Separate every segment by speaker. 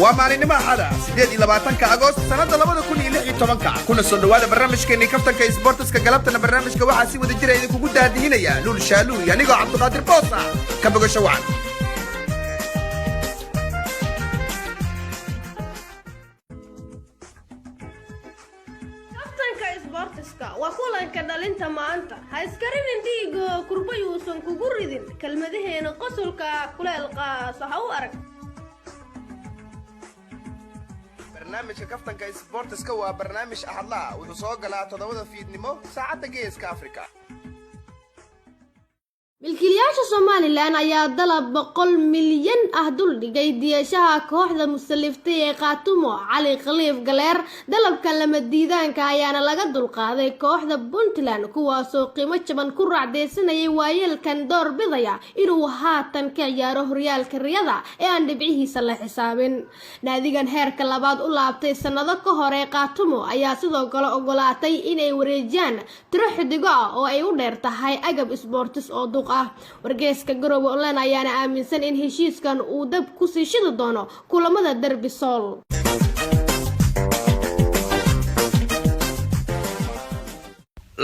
Speaker 1: ومالينما حدا سيدي لباتنك أغسطس سنة لبدا كوني إلحي طبانكا كنا سندوادا برنامج كيني كفتنك إسبورتس كقلبتنا برنامج كواحا سيوة الجيرة إذا كوكو دهدهين يا لول شالو يا نيغو عبد القادر بوصا كبقو شوان
Speaker 2: وكلن كدلنت maanta ha iskarin indiigo kurbayuusan kugu ridin kalmadaheena qosolka kuleelqa sax u arag
Speaker 1: barnaamijka kaftanka isboortiska waa barnaamij ahadla wuxuu soo galaa 7 fiidnimo saacada geeska Afrika
Speaker 2: milkiilayaasha Soomaaliland ayaa dalab 100 milyan ah dul dhigay diyashaha kooxda musalliftay ee Qaatumo Cali Khaliif Galeer dalabka lama diidaanka ayaana laga dul qaaday kooxda Puntland kuwaas oo qiimo jaban ku raacdeysanayay waayelkan door bidaya inuu haatan ka ciyaaro horyaalka riyada ee aan dhibcihiisa la xisaabin naadigan heerka labaad u laabtay sanado ka hor ee Qaatumo ayaa sidoo kale ogolaatay inay wareejiyaan tiro xidigo ah oo ay u dheer tahay agab sports oo duq wargeyska Garowe Online ayaana aaminsan in heshiiskan uu dab ku sii shidi doono kulamada Derby Sool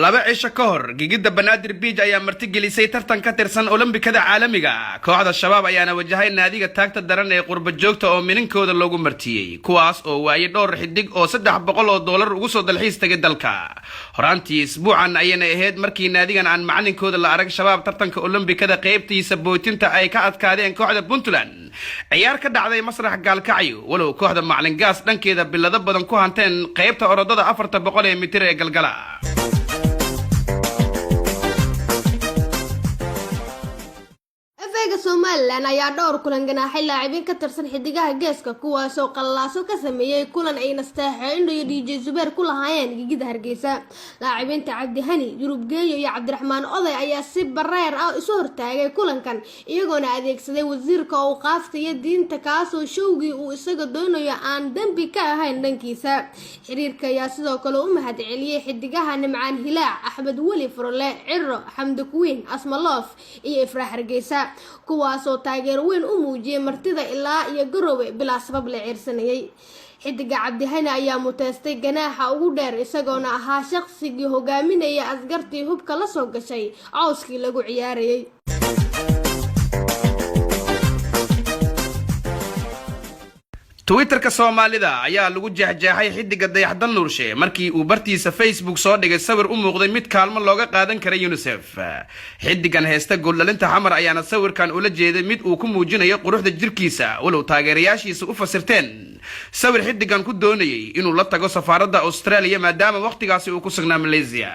Speaker 1: laba cisho ka hor gigida Banaadir Beach ayaa martigelisay tartan ka tirsan Olombikada caalamiga kooxda shabaab ayaana wajahay naadiga taagta daran ee qurba joogta oo mininkooda loogu martiyay kuwaas oo waayay dhowr xidig oo $300 ugu soo dalxiis tagay dalka horaantii isbuucan ayana ahayd markii naadigan aan macalinkooda la arag shabaab tartanka Olombikada qaybtiisa bootinta ay ka adkaadeen kooxda Puntland ciyaar ka dhacday masrax Gaalkacyo walow kooxda macalin gaas dhankeeda bilado badan ku hanteen qaybta orodada 400 mitir ee galgala
Speaker 2: Somaliland ayaa dhowr kulan ganaaxay laacibin ka tirsan xidigaha geeska kuwaas oo qalaaso ka sameeyay kulan ay nasteexeyn iyo DJ Zubair ku lahaayeen gigida Hargeysa laacibinta Cabdi Hani Yurub Geeyo iyo Cabdiraxmaan Oday ayaa si bareer ah isu hortaagay kulankan iyagoona adeegsaday wasiirka oo qaaftay diinta kaas oo showgii uu isaga doonayo aan dambi ka ahayn dhankiisa xiriirka ayaa sidoo kale u mahad celiyay xidigaha Nimcaan Hilaac Axmed Wali Furle Ciro Xamdi Kuwiin Asmaloof iyo Ifraax Hargeysa kuwaas oo taageero weyn u muujiyay martida ilaa iyo Garowe bilaa sabab la ciirsanayay xidiga Cabdi Hani ayaa muteestay ganaaxa ugu dheer isagoona ahaa shaqsigii hogaaminaya askartii hubka la soo gashay cawskii lagu ciyaarayay
Speaker 1: Twitterka Soomaalida ayaa lagu jeexjeexay xidiga Dayaxdan Nuurshe markii uu bartiisa Facebook soo dhigay sawir u muuqday mid kaalmo looga qaadan karay UNICEF xidigan heesta gooldhalinta xamar ayaana sawirkan ula jeeday mid uu ku muujinayo quruxda jirkiisa walow taageerayaashiisa u fasirteen sawir xidigan ku doonayay inuu la tago safaaradda Australia maadaama waqtigaasi uu ku sugnaa Malaysia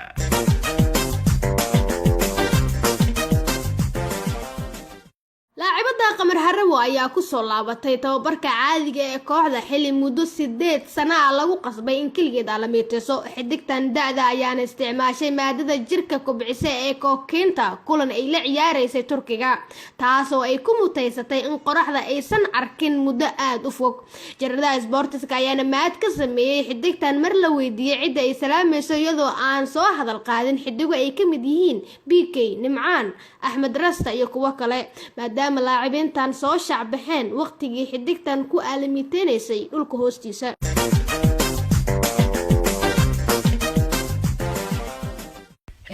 Speaker 2: Qamar Harawo ayaa ku soo laabatay tababarka caadiga ee kooxda xilli muddo 8 sano ah lagu qasbay in kaligeed la meeteso xidigtan da'da ayaana isticmaashay maadada jirka kobcisa ee kookinta kulan ay la ciyaaraysay Turkiga taas oo ay ku muteysatay in qoraxda aysan arkin muddo aad u fog jarada sportiska ayaana maad ka sameeyay xidigtan mar la weydiiyay cid ay salaamayso iyadoo aan soo hadal qaadin xidigu ay ka mid yihiin BK Nimcaan Axmed Rasta iyo kuwa kale maadaama laacibintan soo shacbixeen waqtigii xidigtan ku aalamiiteynayay dhulka hoostiisa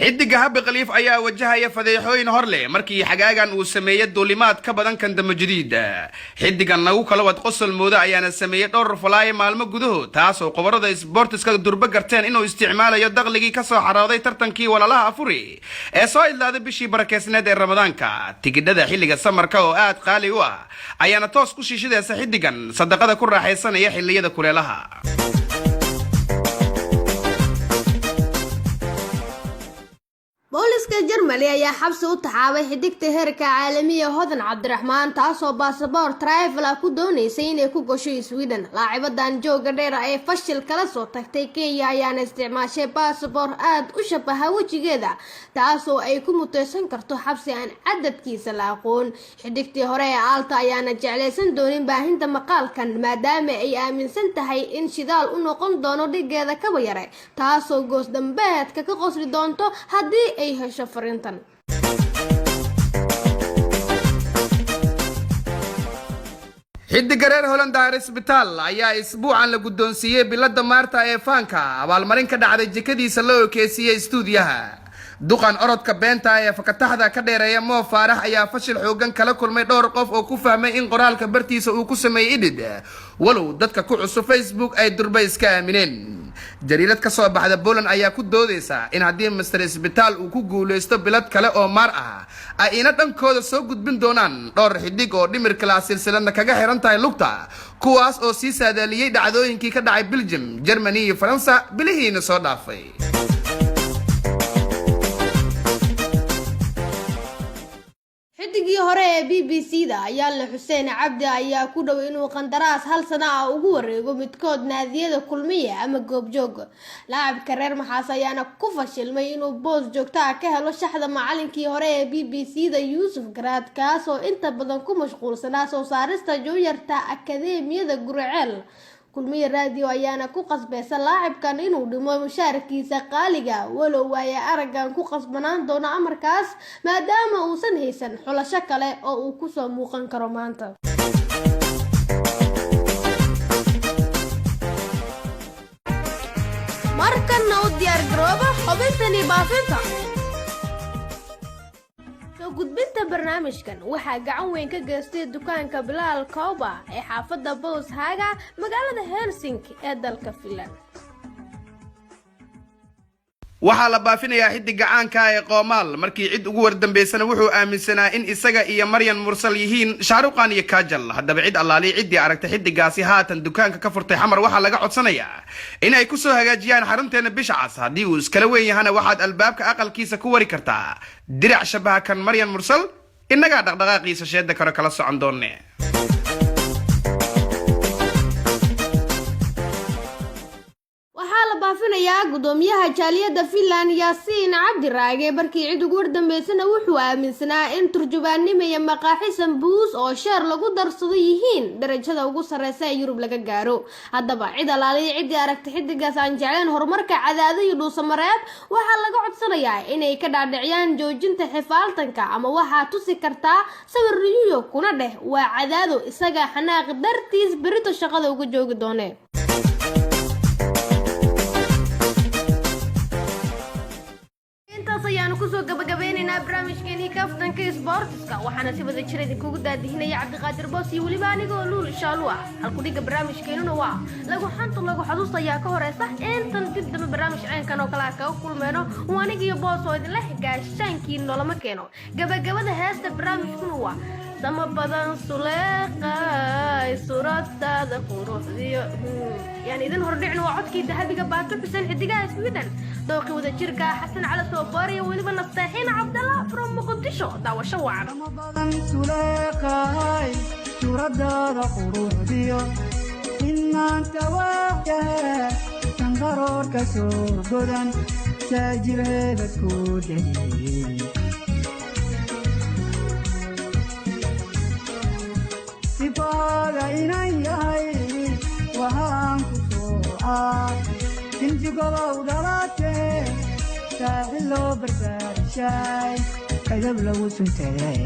Speaker 1: xidiga Habi Khaliif ayaa wajahaya fadeexooyin hor leh markii xagaagan uu sameeyay duulimaad ka badan kan dama jadiid xidigan lagu kala wad qosol mooda ayaana sameeyay dhowr falaay maalmo gudahood taas oo qobarada sportiska durba garteen inuu isticmaalayo dakhligii ka soo xarooday tartankii walalaha afuri ee soo idlaaday bishii barakeysneed ee Ramadaanka tigidhada xilliga samarka oo aad qaali u ah ayaana toos ku shiishadaysa xidigan sadaqada ku raaxaysanaya xilliyada kuleelaha
Speaker 2: booliska Germany ayaa xabsi u taxaabay xidigta heerka caalamiga Hodan Cabdiraxmaan taasoo baasaboor travel ku doonaysay inay ku gasho Sweden laacibadan jooga dheer ee fashil kala soo tagtay Kenya ayaana isticmaashay baasaboor aad u shabaha wajigeeda taasoo ay ku muteysan karto xabsi aan cadadkiisa la aqoon xidigtii hore ee Alta ayaana jeclaysan doonin baahinta maqaalkan maadaama ay aaminsan tahay in shidaal u noqon doono dhigeeda kaba yare taasoo goos dambeedka ka qosli doonto haddii ay hesho farintan
Speaker 1: xidiga reer Holland isbitaal ayaa isbuucan la guddoonsiiyey bilada maarta ee faanka abaalmarin ka dhacday jikadiisa loo okeysiyey stuudiyaha duqan orodka beenta ee fakataxda ka dheereeya Mo Faarax ayaa fashil xoogan kala kulmay dhowr qof oo ku fahmay in qoraalka bartiisa uu ku sameeyay edit walow dadka ku cusub Facebook ay durba iska aamineen jariirad ka soo baxda Poland ayaa ku doodaysa in haddii Mr. Isbitaal uu ku guuleysto bilad kale oo maar ah ay ina dhankooda soo gudbin doonaan dhowr xidig oo dhimirka la silsiladna kaga xiran tahay lugta kuwaas oo sii saadaaliyay dhacdooyinkii ka dhacay Belgium, Germany iyo Faransa bilihiina soo dhaafay.
Speaker 2: xidigii hore ee BBC-da ayaa la Xuseen Cabdi ayaa ku dhow inuu qandaraas hal sano ah ugu wareego midkood naadiyada kulmiye ama goobjoog laacibka reer Maxaas ayaana ku fashilmay inuu boos joogto ah ka helo shaxda macallinkii hore ee BBC-da Yuusuf Garaad kaas oo inta badan ku mashquulsanaa soo saarista jooyarta akademiyada Gurceel kulmiye radio ayaana ku qasbaysa laacibkan inuu dhimo mushaarkiisa qaaliga walow ay aragan ku qasbanaan doono amarkaas maadaama uusan haysan xulasho kale oo uu ku soo muuqan karo maanta. markan u diyaar garooba xubintani baafinta gudbinta barnaamijkan waxaa gacan weyn ka geystay dukaanka Bilaal Kooba ee xaafadda Boos Haga magaalada Helsinki ee dalka Finland.
Speaker 1: waxaa la baafinayaa xidiga caanka ee Qoomaal markii cid ugu wardambeysana wuxuu aaminsanaa in isaga iyo Maryan Mursal yihiin Shaaruqan iyo Kajal haddaba cid allaali cidii aragtay xidigaasi haatan dukaanka ka furtay xamar waxaa laga codsanayaa in ay ku soo hagaajiyaan xarunteena bisha cas haddii uu iskala weyn yahana waxaad albaabka aqalkiisa ku wari kartaa dirac shabaha kan Maryan Mursal inaga dhaqdhaqaaqiisa sheeda karo kala socon doonne.
Speaker 2: baafinayaa gudoomiyaha jaaliyada Finland Yaasiin Cabdiraage barkii cid ugu wardambeysana wuxuu aaminsanaa in turjubaannimo iyo maqaaxi sambuus oo sheer lagu darsado yihiin darajada ugu sareysa ee Yurub laga gaaro haddaba cid alaaliye cidii aragtay xidigaas aan jecleen horumarka cadaadada iyo dhuusamareeb waxaa laga codsanayaa inay ka dhaadhiciyaan joojinta xifaaltanka ama waxaa tusi kartaa sawir riyuyo kuna dheh waa cadaado isaga xanaaq dartiis berito shaqada uga joogi doonee. ayaanu ku soo gabagabeynayna barnaamijkeeni kaftanka sportska waxaana si wada jiray kugu daadihinaya Cabdiqaadir Boos iyo waliba anigoo Luul Shaalwa halku dhiga barnaamijkeenuna waa lagu xanto lagu xasuusta ayaa ka horeysa intan dib dambe barnaamij ceenkan oo kala ka kulmeeno waanigiyo Boos oo idin la xigaashaankii noloma keeno gabagabada heesta barnaamijkuna waa sama badan suleeqay suuratada quruxdiyo yani idin hordhicno waa codkii dahabiga Baato Xuseen xidigaha Sweden dooqi wada jirka Xasan Cali Soobaariyo waliba Nastaxiin Cabdalla from Muqdisho daawasho wacan
Speaker 3: sama badan suleeqay suuratada quruxdiyo inaan tawaaqaa sanqaroorka soo godan saajirheeda ku dhigay sifaaga inaan yahay waxaan ku soocaa intigobow dhalaatee saaxil loo barbaarishay kadab lagu suntagay